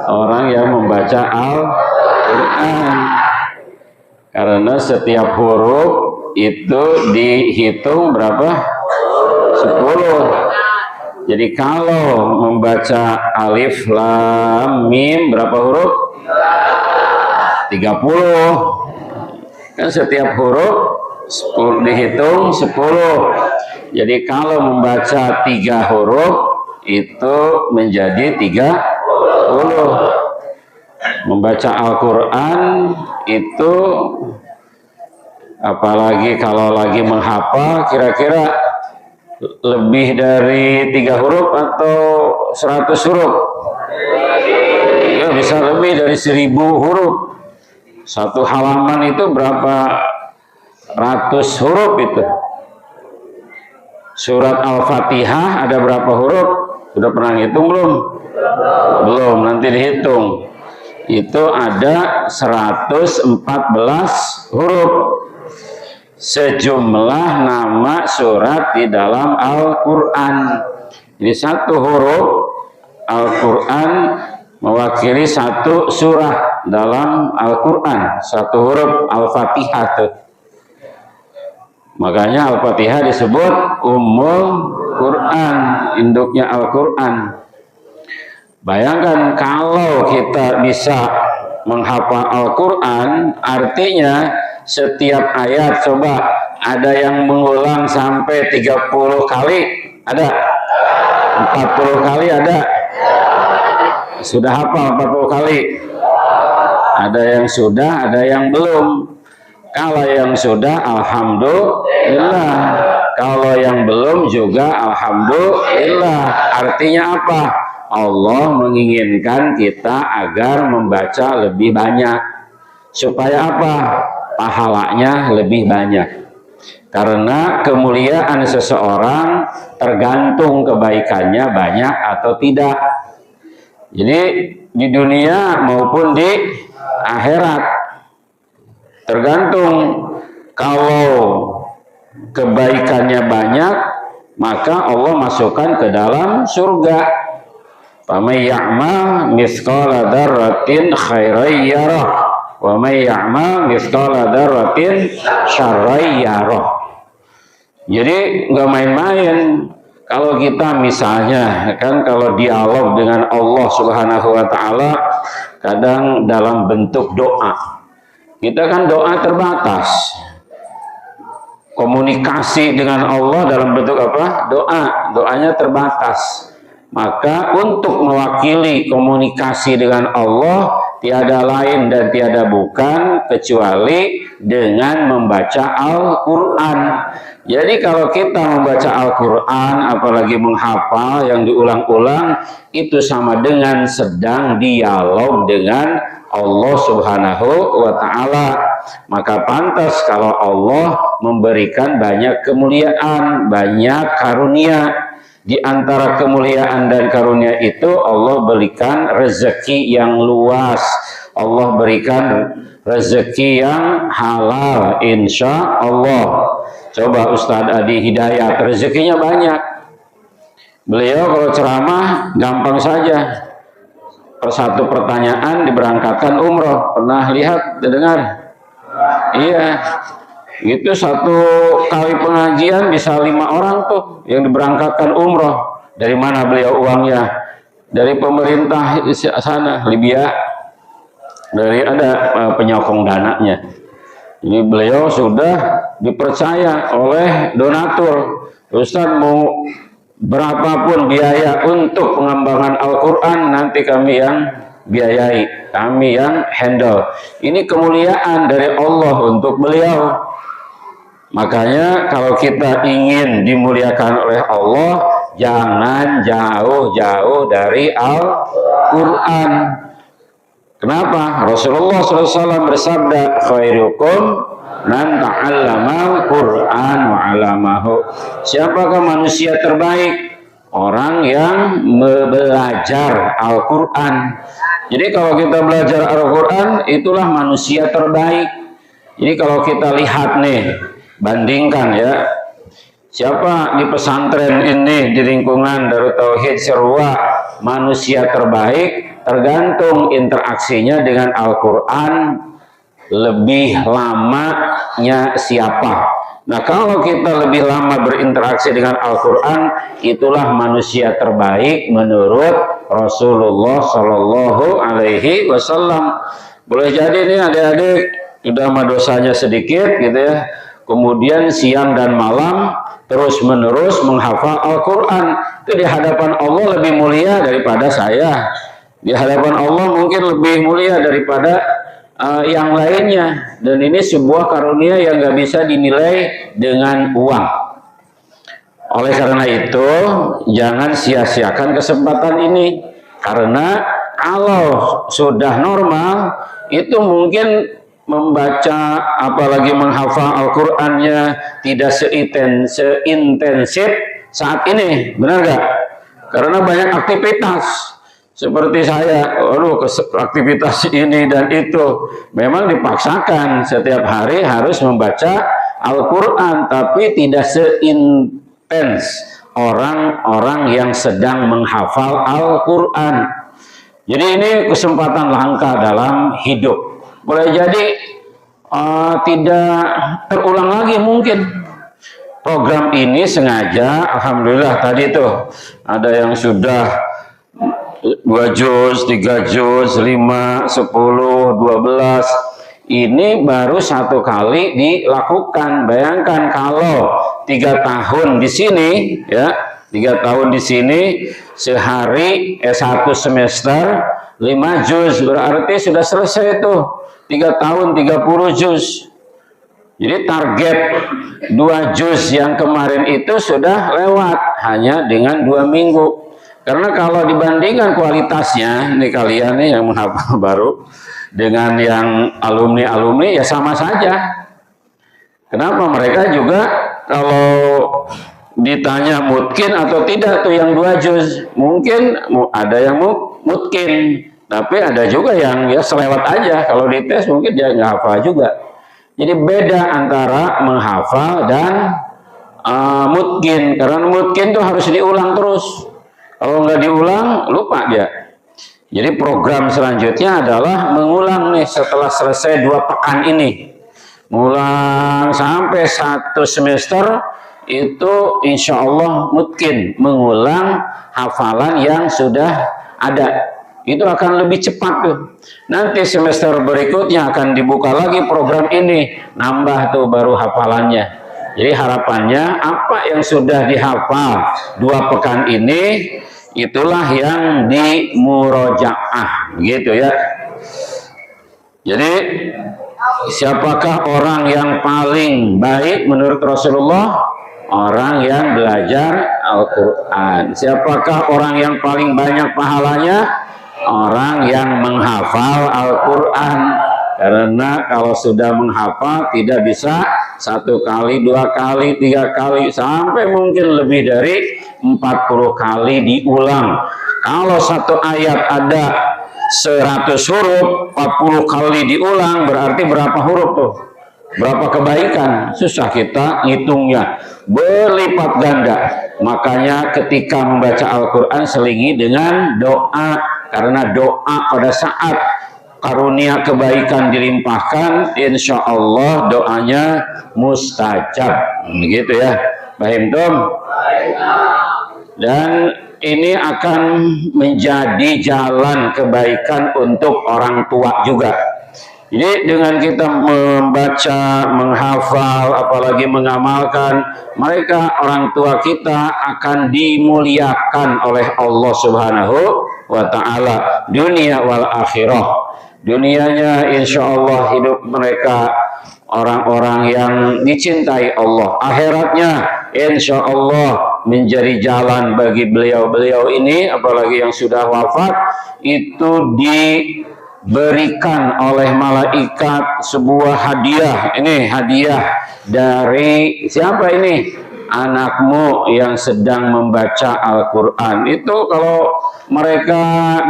orang yang membaca Al-Quran. Karena setiap huruf itu dihitung berapa? 10. Jadi kalau membaca alif, lam, mim berapa huruf? 30. Kan setiap huruf 10, dihitung 10. Jadi kalau membaca 3 huruf itu menjadi 30. Membaca Al-Quran itu apalagi kalau lagi menghafal, kira-kira lebih dari 3 huruf atau 100 huruf? Ya, bisa lebih dari 1000 huruf. Satu halaman itu berapa ratus huruf itu? Surat Al-Fatihah ada berapa huruf? Sudah pernah ngitung belum? Belum, nanti dihitung. Itu ada 114 huruf. Sejumlah nama surat di dalam Al-Quran. Jadi satu huruf Al-Quran mewakili satu surah dalam Al-Quran. Satu huruf Al-Fatihah tuh. Makanya Al-Fatihah disebut Ummul Quran, induknya Al-Quran. Bayangkan kalau kita bisa menghafal Al-Quran, artinya setiap ayat, coba ada yang mengulang sampai 30 kali? Ada? 40 kali ada? Sudah hafal 40 kali? Ada yang sudah, ada yang belum. Kalau yang sudah, alhamdulillah. Kalau yang belum juga alhamdulillah. Artinya apa? Allah menginginkan kita agar membaca lebih banyak. Supaya apa? Pahalanya lebih banyak. Karena kemuliaan seseorang tergantung kebaikannya banyak atau tidak. Jadi di dunia maupun di akhirat tergantung. Kalau kebaikannya banyak, maka Allah masukkan ke dalam surga. Faman ya'mal mithqala dzarratin khairan yarah wa may ya'mal mithqala dzarratin syarran yarah. Jadi nggak main-main. Kalau kita misalnya kan kalau dialog dengan Allah Subhanahu wa taala kadang dalam bentuk doa. Kita kan doa terbatas. Komunikasi dengan Allah dalam bentuk apa? Doa. Doanya terbatas. Maka untuk mewakili komunikasi dengan Allah tiada lain dan tiada bukan kecuali dengan membaca Al-Quran. Jadi kalau kita membaca Al-Quran, apalagi menghafal yang diulang-ulang, itu sama dengan sedang dialog dengan Allah Subhanahu wa ta'ala. Maka pantas kalau Allah memberikan banyak kemuliaan, banyak karunia. Di antara kemuliaan dan karunia itu Allah berikan rezeki yang luas. Allah berikan rezeki yang halal, insya Allah. Coba Ustadz Adi Hidayat, rezekinya banyak. Beliau kalau ceramah gampang saja. Per satu pertanyaan diberangkatkan umroh. Pernah lihat, dengar? Iya. Itu satu kali pengajian bisa 5 orang tuh yang diberangkatkan umroh. Dari mana beliau uangnya? Dari pemerintah sana, Libya. Dari ada penyokong dananya. Ini beliau sudah dipercaya oleh donatur. Ustadz mau berapapun biaya untuk pengembangan Al-Quran, nanti kami yang biayai, kami yang handle. Ini kemuliaan dari Allah untuk beliau. Makanya kalau kita ingin dimuliakan oleh Allah, jangan jauh-jauh dari Al-Quran. Kenapa? Rasulullah SAW bersabda, khairukum man ta'allamal Qur'an wa 'allamahu. Siapakah manusia terbaik? Orang yang belajar Al-Quran. Jadi kalau kita belajar Al-Quran, itulah manusia terbaik. Jadi kalau kita lihat nih, bandingkan ya, siapa di pesantren ini, di lingkungan Darut Tauhid Serua, manusia terbaik tergantung interaksinya dengan Al-Quran lebih lamanya siapa. Nah, kalau kita lebih lama berinteraksi dengan Al-Quran, itulah manusia terbaik menurut Rasulullah Shallallahu Alaihi Wasallam. Boleh jadi nih adik-adik sudah mah dosanya sedikit gitu ya, kemudian siang dan malam terus menerus menghafal Al-Quran, itu di hadapan Allah lebih mulia daripada saya. Di hadapan Allah mungkin lebih mulia daripada yang lainnya, dan ini sebuah karunia yang nggak bisa dinilai dengan uang. Oleh karena itu jangan sia-siakan kesempatan ini, karena kalau sudah normal itu mungkin membaca apalagi menghafal Al-Qurannya tidak seintensif saat ini, benar gak? Karena banyak aktivitas. Seperti saya, aktivitas ini dan itu memang dipaksakan setiap hari harus membaca Al-Quran, tapi tidak seintens orang-orang yang sedang menghafal Al-Quran. Jadi ini kesempatan langka dalam hidup. Boleh jadi tidak terulang lagi mungkin. Program ini sengaja, alhamdulillah tadi tuh ada yang sudah 2 juz, 3 juz, 5, 10, 12. Ini baru 1 kali dilakukan. Bayangkan kalau 3 tahun di sini, ya, 3 tahun di sini, sehari 1 semester 5 juz, berarti sudah selesai tuh 3 tahun 30 juz. Jadi target 2 juz yang kemarin itu sudah lewat hanya dengan 2 minggu. Karena kalau dibandingkan kualitasnya, ini kalian nih yang menghafal baru dengan yang alumni-alumni ya sama saja. Kenapa? Mereka juga kalau ditanya mungkin atau tidak tuh yang 2 juz, mungkin ada yang mungkin, tapi ada juga yang ya selewat aja. Kalau dites mungkin dia nggak hafal juga. Jadi beda antara menghafal dan mungkin, karena mungkin tuh harus diulang terus. Kalau nggak diulang, lupa dia. Jadi program selanjutnya adalah mengulang nih setelah selesai 2 pekan ini. Mengulang sampai 1 semester, itu insya Allah mungkin mengulang hafalan yang sudah ada. Itu akan lebih cepat tuh. Nanti semester berikutnya akan dibuka lagi program ini. Nambah tuh baru hafalannya. Jadi harapannya apa yang sudah dihafal 2 pekan ini, itulah yang dimurojaah, gitu ya. Jadi siapakah orang yang paling baik menurut Rasulullah? Orang yang belajar Al-Quran. Siapakah orang yang paling banyak pahalanya? Orang yang menghafal Al-Quran. Karena kalau sudah menghafal tidak bisa 1 kali, 2 kali, 3 kali, sampai mungkin lebih dari 40 kali diulang. Kalau 1 ayat ada 100 huruf, 40 kali diulang, berarti berapa huruf tuh? Berapa kebaikan? Susah kita ngitungnya, berlipat ganda. Makanya ketika membaca Al-Quran selingi dengan doa, karena doa pada saat karunia kebaikan dilimpahkan, insya Allah doanya mustajab, begitu ya. Paham Tom? Dan ini akan menjadi jalan kebaikan untuk orang tua juga. Jadi dengan kita membaca, menghafal, apalagi mengamalkan, mereka orang tua kita akan dimuliakan oleh Allah Subhanahu wa Ta'ala dunia wal akhirah. Dunianya insya Allah hidup mereka orang-orang yang dicintai Allah. Akhiratnya insya Allah menjadi jalan bagi beliau-beliau ini, apalagi yang sudah wafat, itu diberikan oleh malaikat sebuah hadiah. Ini hadiah dari siapa ini? Anakmu yang sedang membaca Al-Quran. Itu kalau mereka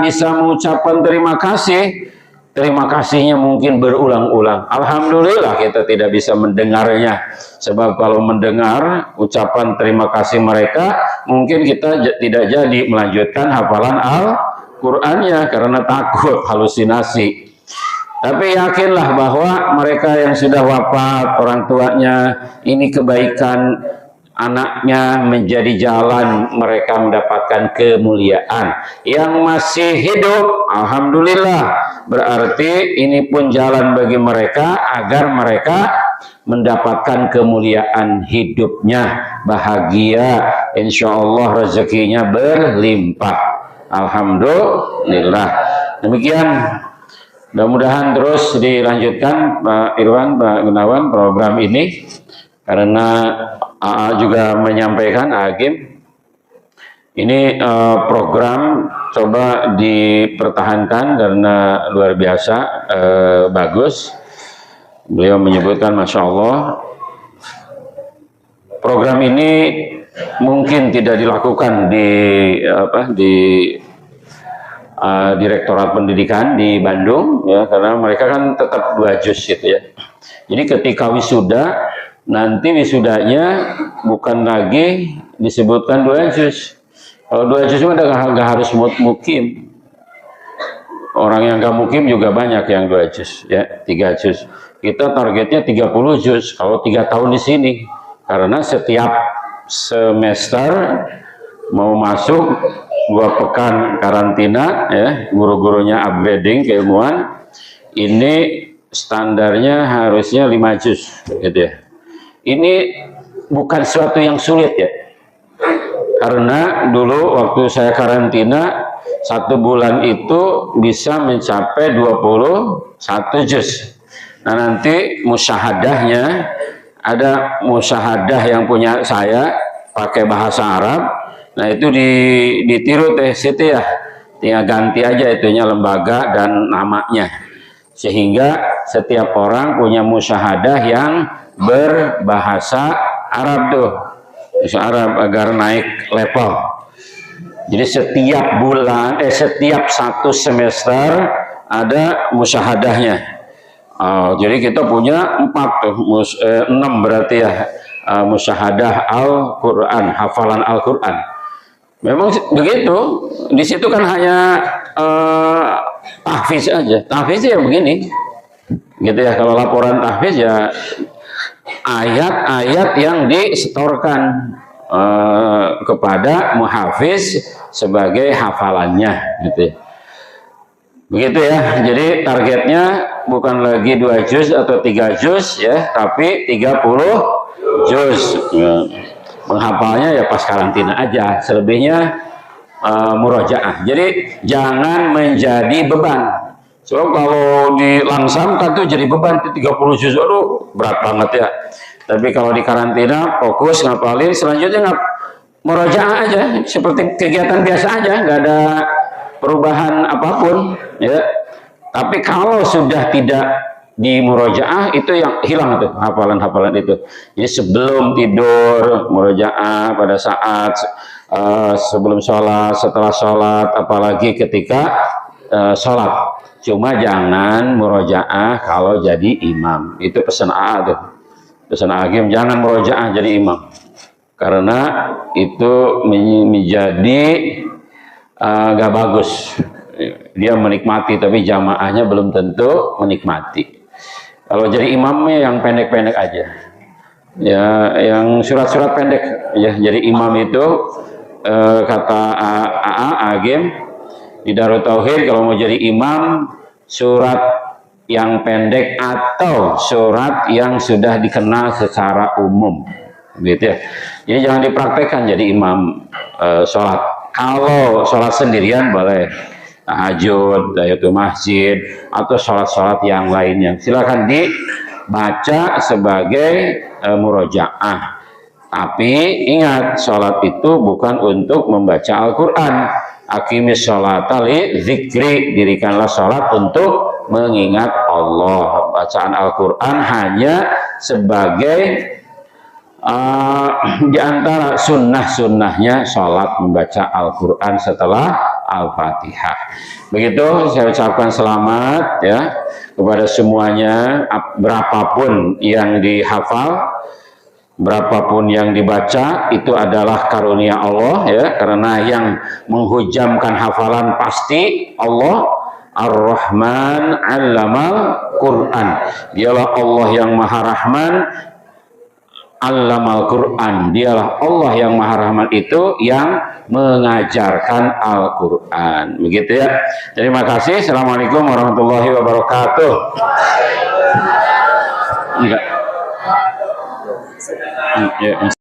bisa mengucapkan terima kasih, terima kasihnya mungkin berulang-ulang. Alhamdulillah kita tidak bisa mendengarnya. Sebab kalau mendengar ucapan terima kasih mereka, mungkin kita tidak jadi melanjutkan hafalan Al-Qur'annya karena takut halusinasi. Tapi yakinlah bahwa mereka yang sudah wafat, orang tuanya, ini kebaikan anaknya menjadi jalan mereka mendapatkan kemuliaan. Yang masih hidup, alhamdulillah, berarti ini pun jalan bagi mereka agar mereka mendapatkan kemuliaan hidupnya, bahagia, insya Allah rezekinya berlimpah. Alhamdulillah. Demikian. Mudah-mudahan terus dilanjutkan Pak Irwan, Pak Gunawan program ini, karena AA juga menyampaikan, Hakim, ini program coba dipertahankan karena luar biasa bagus. Beliau menyebutkan Masya Allah, program ini mungkin tidak dilakukan di Direktorat Pendidikan di Bandung, ya, karena mereka kan tetap 2 juz gitu ya. Jadi ketika wisuda, nanti wisudanya bukan lagi disebutkan 2 juz. Kalau 2 juz itu nggak harus mukim. Orang yang nggak mukim juga banyak yang 2 juz, ya, 3 juz. Kita targetnya 30 juz kalau 3 tahun di sini, karena setiap semester mau masuk 2 pekan karantina, ya, guru-gurunya upgrading keilmuan, ini standarnya harusnya 5 juz gitu ya. Ini bukan sesuatu yang sulit ya, karena dulu waktu saya karantina 1 bulan itu bisa mencapai 21 juz. Nah, nanti musyahadahnya, ada musyahadah yang punya saya pakai bahasa Arab. Nah, itu ditiru Siti ya, tinggal ganti aja itunya lembaga dan namanya, sehingga setiap orang punya musyahadah yang berbahasa Arab tuh, bahasa Arab, agar naik level. Jadi setiap bulan, setiap 1 semester ada musyahadahnya. Jadi kita punya 6 berarti ya, musyahadah Al-Quran, hafalan Al-Quran. Memang begitu, di situ kan hanya tahfiz aja. Tahfiz ya begini, gitu ya. Kalau laporan tahfiz ya ayat-ayat yang disetorkan kepada muhafiz sebagai hafalannya, gitu ya. Begitu ya. Jadi targetnya bukan lagi 2 juz atau 3 juz ya, tapi 30 juz. Ya. Menghafalnya ya pas karantina aja, selebihnya murojaah. Jadi jangan menjadi beban. So kalau dilangsamkan tuh jadi beban, 30 juz, aduh berat banget ya. Tapi kalau di karantina fokus ngapalin, selanjutnya murojaah aja, seperti kegiatan biasa aja, nggak ada perubahan apapun ya. Tapi kalau sudah tidak di murojaah, itu yang hilang tuh hafalan-hafalan itu. Jadi sebelum tidur murojaah, pada saat sebelum sholat, setelah sholat, apalagi ketika sholat. Cuma jangan murojaah kalau jadi imam. Itu pesan AA tuh, pesan Hakim, jangan murojaah jadi imam, karena itu menjadi gak bagus. Dia menikmati tapi jamaahnya belum tentu menikmati. Kalau jadi imamnya yang pendek-pendek aja, ya, yang surat-surat pendek ya. Jadi imam itu kata AA Agim di Darut Tauhid, kalau mau jadi imam, surat yang pendek atau surat yang sudah dikenal secara umum, gitu ya. Jadi jangan dipraktekkan jadi imam sholat. Kalau sholat sendirian boleh, tahajud, tahiyatul masjid, atau sholat-sholat yang lainnya, silakan dibaca sebagai murojaah. Tapi ingat, sholat itu bukan untuk membaca Al-Quran. Aqimis sholata li zikri, dirikanlah sholat untuk mengingat Allah. Bacaan Al-Quran hanya sebagai di antara sunnah-sunnahnya sholat, membaca Al-Quran setelah Al-Fatihah. Begitu saya ucapkan selamat ya kepada semuanya, berapapun yang dihafal. berapapun yang dibaca itu adalah karunia Allah ya, karena yang menghujamkan hafalan pasti Allah. Ar-Rahman 'allamal Quran. Dialah Allah yang Maha Rahman, 'allamal Quran. Dialah Allah yang Maha Rahman itu yang mengajarkan Al-Quran. Begitu ya. Terima kasih. Assalamualaikum warahmatullahi wabarakatuh. Enggak. Ya.